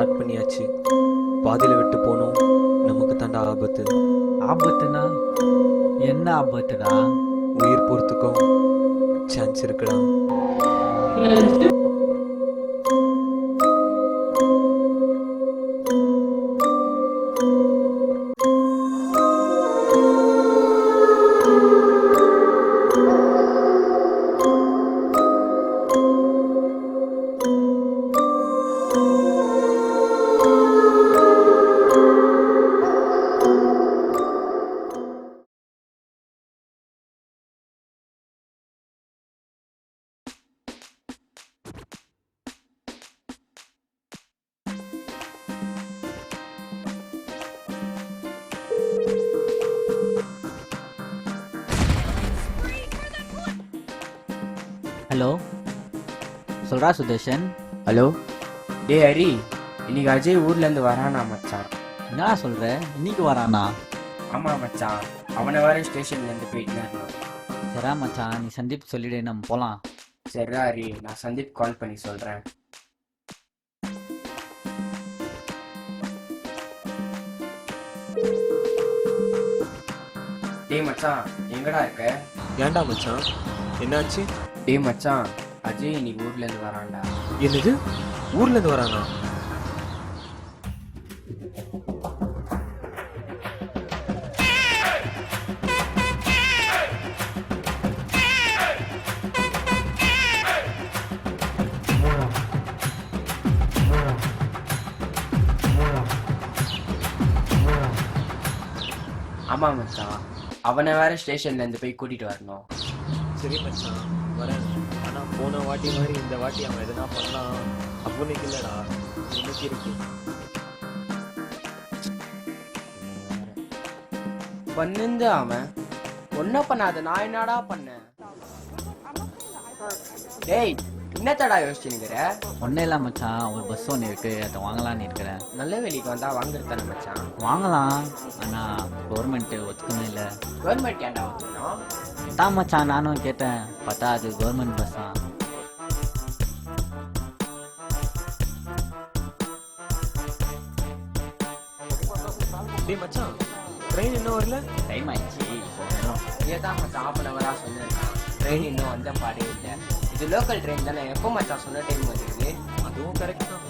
Start பண்ணியாச்சு. பாதியில் விட்டு போனோம், நமக்கு தாண்டா ஆபத்து. ஆபத்துனா என்ன ஆபத்துடா? உயிர் போகிறதுக்கும் சான்ஸ் இருக்குடா. ஹலோ, சொல்றா சுதர்ஷன். ஹலோ, டே ஹரி, இன்னைக்கு அஜய் ஊர்லேருந்து வரானா மச்சான்? என்னடா சொல்ற? இன்னைக்கு வரானா? ஆமாம் மச்சான், அவனை வேற ஸ்டேஷன்லேருந்து போயிட்டு. சரிடா மச்சான், நீ சந்தீப் சொல்லிடு, நம்ம போலாம். சரிடா ஹரி, நான் சந்தீப் கால் பண்ணி சொல்கிறேன். டேய் மச்சான், எங்கடா இருக்க? ஏன்டா மச்சான், என்னாச்சு? டேய் மச்சான், அஜய் இன்னைக்கு ஊர்லேருந்து வரான்டா. என்னது, ஊர்லேருந்து வரானா? ஆமாம் மச்சான், அவனை வேற ஸ்டேஷன்லேருந்து போய் கூட்டிகிட்டு வரணும். சரி மச்சான், வரேன். ஆனால் போன வாட்டி மாதிரி இந்த வாட்டி அவன் எதனா பண்ணலாம் அப்படின்னு இல்லைடா, இன்னைக்கு இருக்கு. பண்ணுந்து அவன் ஒன்றும் பண்ணாத, நான் என்னடா பண்ணேன்? டேய், என்னத்தடா யோசிச்சுங்கிற? ஒன்றும் இல்லை மச்சான், ஒரு பஸ் ஒன்று இருக்கு, அதை வாங்கலான்னு இருக்கிறேன். நல்ல வேலைக்கு வந்தா வாங்குறதானே மச்சான். வாங்கலாம், ஆனால் கவர்மெண்ட்டு ஒத்துக்கணும் இல்லை. கவர்மெண்ட் ஏன்டா வாங்கணும்? தான் மச்சான் நானும் கேட்டேன், பார்த்தா அது கவர்மெண்ட் பஸ் தான். டேய் மச்சான், ட்ரெயின் இன்னும் வரல. டைம் ஆயிடுச்சு, இப்போ வரும். ஏதான் மச்சான் ஆஃப் அன் ஹவராக சொன்னேன், ட்ரெயின் இன்னும் வந்த பாடே இல்லை. இது லோக்கல் ட்ரெயின் தானே, எப்போ மச்சான் சொன்ன டைம் வந்துருது? அதுவும் கரெக்ட் தான்.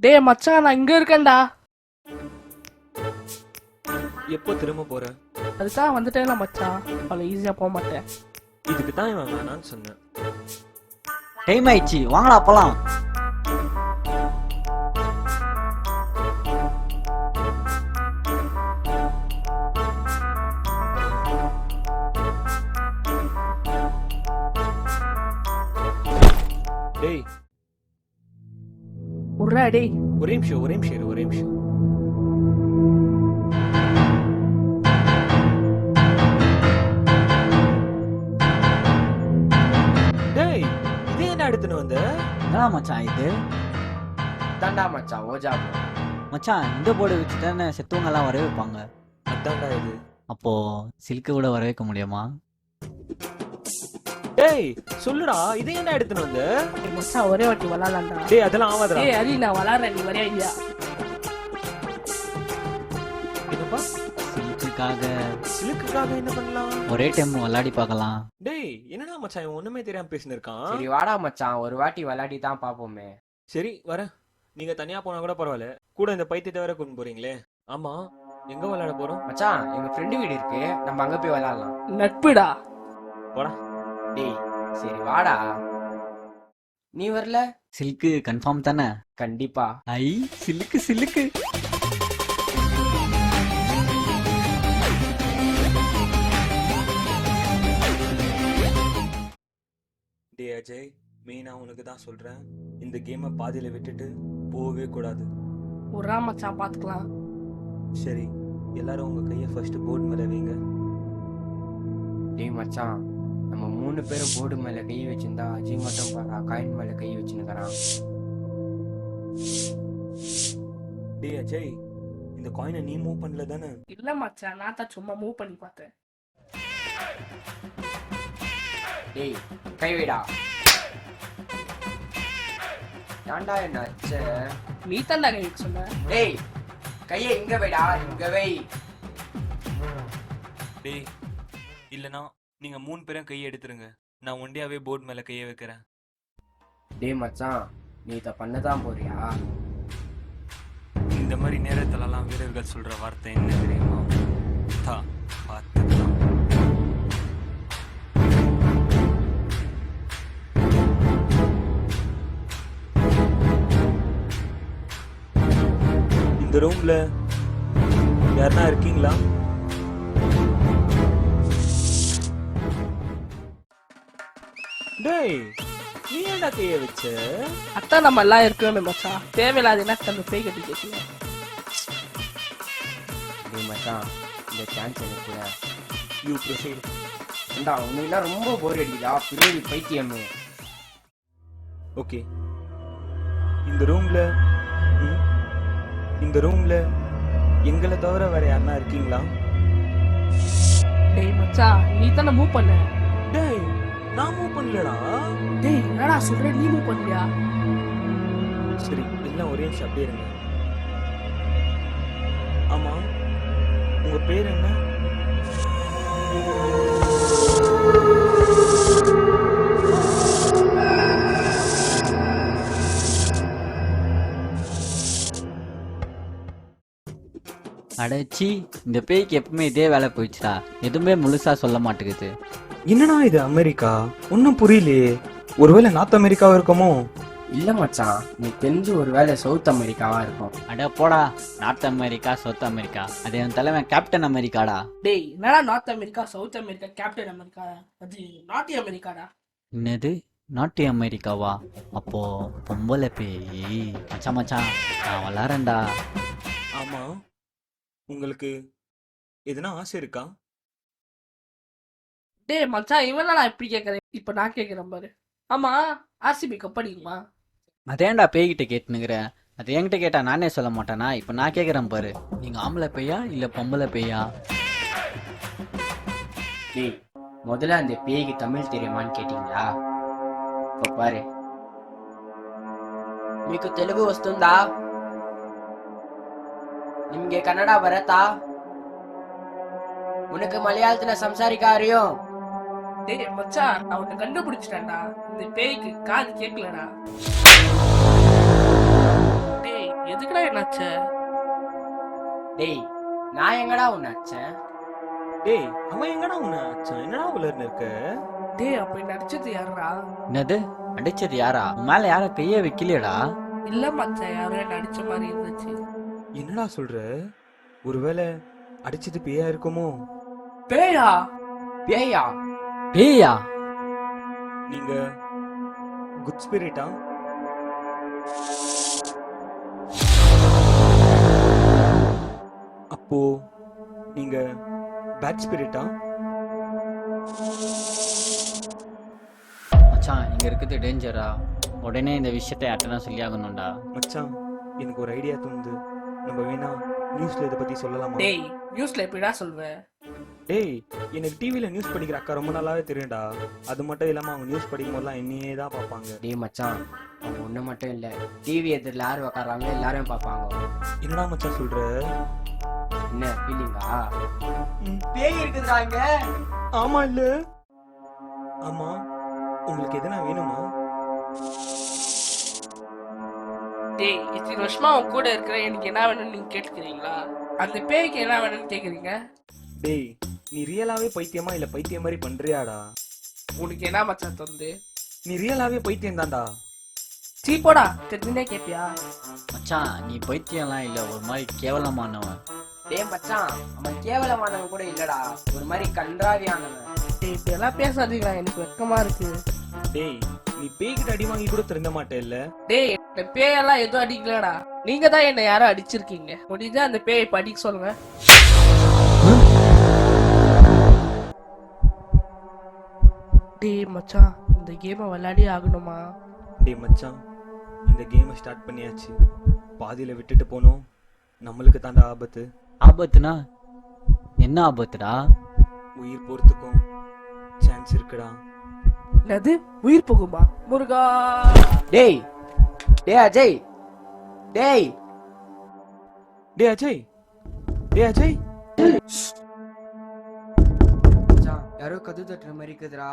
டேய் மச்சான், நான் இங்க இருக்கேன்டா. எப்போ திரும்ப போற? அதுக்காக வந்துட்டேன்ல மச்சான், அவ்வளோ ஈஸியா போக மாட்டேன். இதுக்கு தான் இவன் வேணான்னு சொன்னேன். டைம் ஆயிடுச்சு, வாங்கடா போலாம். டேய் உர்ரா டேய். ஒரே நிமிஷம், ஒரே நிமிஷம் இரு, ஒரே நிமிஷம். டேய், இதே என்ன எடுத்துன்னு வந்த? என்னடா மச்சான் இது? தாண்டா மச்சான் ஓஜா bro. மச்சான், இந்த போர்டு வச்சு தானே செத்தவங்கெல்லாம் வர வைப்பாங்க. அதான்டா இது. அப்போ சில்க்கு கூட வர வைக்க முடியுமா? டேய் சொல்லுடா, இதே என்ன எடுத்துன்னு வந்த? டேய் மச்சான், ஒரே வாட்டி விளாட்லாம்டா. டேய் அதெல்லாம் ஆவாதடா. டேய் ஹரி, நான் விளாட்றேன், நீ வரையா இல்லையா? என்னப்பா, சிலுக்குக்காக என்ன பண்ணலாம்? ஒரே டைம் விளையாடி பார்க்கலாம். டேய் என்னடா மச்சான், இவன் ஒண்ணுமே தெரியாம பேசின்னு இருக்கான். சரி வாடா மச்சான், ஒரு வாட்டி விளையாடி தான் பார்ப்போமே. சரி வரேன், நீங்க தனியா போனா கூட பரவாயில்ல, கூட இந்த பைத்தியத்தை வேற கொண்டு போறீங்களே. ஆமா, எங்க விளையாட போறோம்? மச்சான், எங்க ஃப்ரெண்டு வீடு இருக்கு, நம்ம அங்க போய் விளையாடலாம். நட்புடா. போடா. டேய் சரி வாடா. நீ வரல? சில்க்கு கன்ஃபார்ம் தானே? கண்டிப்பா. ஐ சில்க்கு சில்க்கு. டே அஜய், மெயினா உனக்கு தான் சொல்றேன், இந்த கேமை பாதியில விட்டுட்டு போகவே கூடாது. உர்ரா மச்சான், பாத்துக்கலாம். சரி, எல்லாரும் உங்க கையை ஃபர்ஸ்ட் போர்டு மேல வைங்க. டேய் மச்சான், நம்ம 3 பேரும் போர்டு மேல கை வச்சிருந்தா அஜய் மட்டும் பாரா காயின் மேல கை வச்சுன்னுக்கிறான். டே அஜய், இந்த காயினை நீ மூவ் பண்ணல தானே? இல்ல மச்சான், நான் தான் சும்மா மூவ் பண்ணி பார்த்தேன். டேய் கை வைடா. ஏன்டா என்ன அச்ச? நீ தான்டா கை வைக்க சொன்ன. டேய் கையை இங்க வைடா, இங்க வை. டேய் இல்லைனா நீங்கள் 3 பேரும் கையை எடுத்துருங்க. நான் ஒண்டியாவே போர்டு மேலே கையை வைக்கிறேன். டேய் மச்சான், நீ இதை பண்ணதான் போறியா? இந்த மாதிரி நேரத்துலலாம் வீரர்கள் சொல்கிற வார்த்தை என்ன தெரியுமா? தா பார்த்துக்கலாம். இந்த ரூம்ல யாருன்னா இருக்கீங்களா? டேய் நீ ஏன்டா கையை வச்ச? அத்தான் நம்ம எல்லாம் இருக்கணுமே மச்சான். தேவையில்லாத என்ன தந்து பேய் கட்டி கேட்கல. டேய் மச்சான், இந்த சான்ஸ் எனக்கு கூட. You proceed. ஏண்டா உனக்குலாம் ரொம்ப போர் அடிக்குதா பின்னாடி பைத்தியமே. ஓகே, இந்த ரூம்ல எங்களை தவிர வேற யாருன்னா இருக்கீங்களா? டேய் மச்சான், நீ தானே மூவ் பண்ண. டேய் நான் மூவ் பண்ணலடா. டேய் என்னடா சொல்ற, நீ மூவ் பண்ணலையா? சரி எல்லாம் ஒரே நிமிஷம் அப்படியே இருங்க. ஆமா உங்க பேர் என்ன? அடைச்சி இந்த பேய்க்கு எப்பவுமே இதே வேலை போயிடுச்சுடா. எதுவுமே முழுசா சொல்ல மாட்டேங்குது. என்னடா இது அமெரிக்கா? ஒன்னும் புரியலையே. ஒருவேளை நார்த் அமெரிக்காவா இருக்குமோ? இல்ல மச்சான், நீ தெரிஞ்சு ஒருவேளை சவுத் அமெரிக்காவா இருக்கும். அட போடா, நார்த் அமெரிக்கா சவுத் அமெரிக்கா, அது என் தலைவன் கேப்டன் அமெரிக்காடா. டேய் என்னடா north America south America captain America, அது நார்த் அமெரிக்காடா. என்னது நாட்டு அமெரிக்காவா? அப்போ பொம்பளை பேய். மச்சான் மச்சான் நான் விளாட்றேன்டா. ஆமா உங்களுக்கு எதுனா ஆசை இருக்கா? டேய் மச்சான், இவன் நான் எப்படி கேட்கறேன்? இப்ப நான் கேட்கிறேன் பாரு. ஆமா, ஆர்சிபி கப் அடிக்குமா? அதேன்டா பேய்கிட்ட கேட்டுனுக்குறேன். அது என்கிட்ட கேட்டா நானே சொல்ல மாட்டேனா? இப்போ நான் கேட்குறேன் பாரு. நீங்க ஆம்பளை பேயா இல்லை பொம்பளை பேயா? டேய் முதல்ல அந்த பேய்க்கு தமிழ் தெரியுமான்னு கேட்டீங்களா? இப்போ பாரு. మీకు తెలుగు వస్తుందా? ನಿಮ್ಗೆ ಕನ್ನಡ ಬರತ್ತಾ? உனக்கு மலையாளத்துல சம்சாரிக்க அறியும்? டேய் மச்சான், நான் உன்னை கண்டுபிடிச்சிட்டேன்டா. இந்த பேய்க்கு காது கேட்கலடா. டேய் எதுக்குடா என்னாச்சு? டேய் நான் எங்கடா உன்னை அச்சேன்? டேய் அவன் எங்கடா உன்னை அச்சான்? என்னடா உலர்னு இருக்க? டேய் அப்ப என்ன அடிச்சது யாருடா? என்னது அடிச்சது யாரா? உன் மேல யாரும் கையே வைக்கலையடா? இல்ல மச்சான், யாரோ என்ன அடிச்ச மாதிரி இருந்துச்சு. என்னடா சொல்ற? ஒருவேளை அடிச்சது பேயா இருக்குமோ? பேயா? பேயா? பேயா? நீங்க குட் ஸ்பிரிட்டா? அப்போ நீங்க பேட் ஸ்பிரிட்டா? மச்சான் இங்க இருக்குது டேஞ்சரா. உடனே இந்த விஷயத்தை யார்ட்டனா சொல்லி ஆகணும்டா. மச்சான் எனக்கு ஒரு ஐடியா தோணுது. நம்ம வேணா நியூஸ்ல இதை பத்தி சொல்லலாமா? டேய் நியூஸ்ல எப்படிடா சொல்வ? டேய் எனக்கு டிவில நியூஸ் படிக்கிற அக்கா ரொம்ப நாளாவே தெரியும்டா. அது மட்டும் இல்லாம அவங்க நியூஸ் படிக்கும் போதெல்லாம் என்னையே தான் பார்ப்பாங்க. டேய் மச்சான், அவங்க ஒண்ணு மட்டும் இல்ல, டிவி எதிரில் யார் உக்காடுறாங்களோ எல்லாரும் பார்ப்பாங்க. என்னடா மச்சான் சொல்ற? என்ன ஃபீலிங்கா? பேய் இருக்குதுறாங்க. ஆமா இல்ல? ஆமா உங்களுக்கு எதுனா வேணுமா? டேய் இத்தனை வருஷமா அவன் கூட இருக்கிற எனக்கு என்ன வேணும்னு நீங்க கேட்டுக்கிறீங்களா? அந்த பேய்க்கு என்ன வேணும்னு கேக்குறீங்க? டேய் நீ ரியலாவே பைத்தியமா இல்ல பைத்தியம் மாதிரி பண்றியாடா? உனக்கு என்ன மச்சான் தந்து? நீ ரியலாவே பைத்தியம் தான்டா. சீப்போடா, தெரிஞ்சுனே கேப்பியா? மச்சான் நீ பைத்தியம்லாம் இல்லை, ஒரு மாதிரி கேவலமானவன். டேய் மச்சான், அவன் கேவலமானவன் கூட இல்லடா, ஒரு மாதிரி கன்றாவியானவன். டேய் இப்படி எல்லாம் பேசாதீங்களா, எனக்கு வெக்கமா இருக்கு. டேய் நீ பேய்கிட்ட அடி வாங்கி கூட திருந்த மாட்டே இல்ல? டேய் இந்த பேயெல்லாம் எதுவும் அடிக்கலடா. நீங்க தான் என்ன யாரோ அடிச்சிருக்கீங்க. முடிஞ்சா அந்த பேயை இப்ப அடிக்க சொல்லுங்க. டேய் மச்சான், இந்த கேமை விளையாடி ஆகணுமா? டேய் மச்சான் இந்த கேமை ஸ்டார்ட் பண்ணியாச்சு. பாதியில விட்டுட்டு போனோம், நம்மளுக்கு தாண்டா ஆபத்து. ஆபத்துனா என்ன ஆபத்துடா? உயிர் போறதுக்கும் சான்ஸ் இருக்குடா. என்னது உயிர் போகுமா? முருகா! டேய் டேய் அஜய், டேய் டே அஜய், டே அஜய். மச்சான், யாரோ கதவு தட்டுற மாதிரி இருக்குதுடா.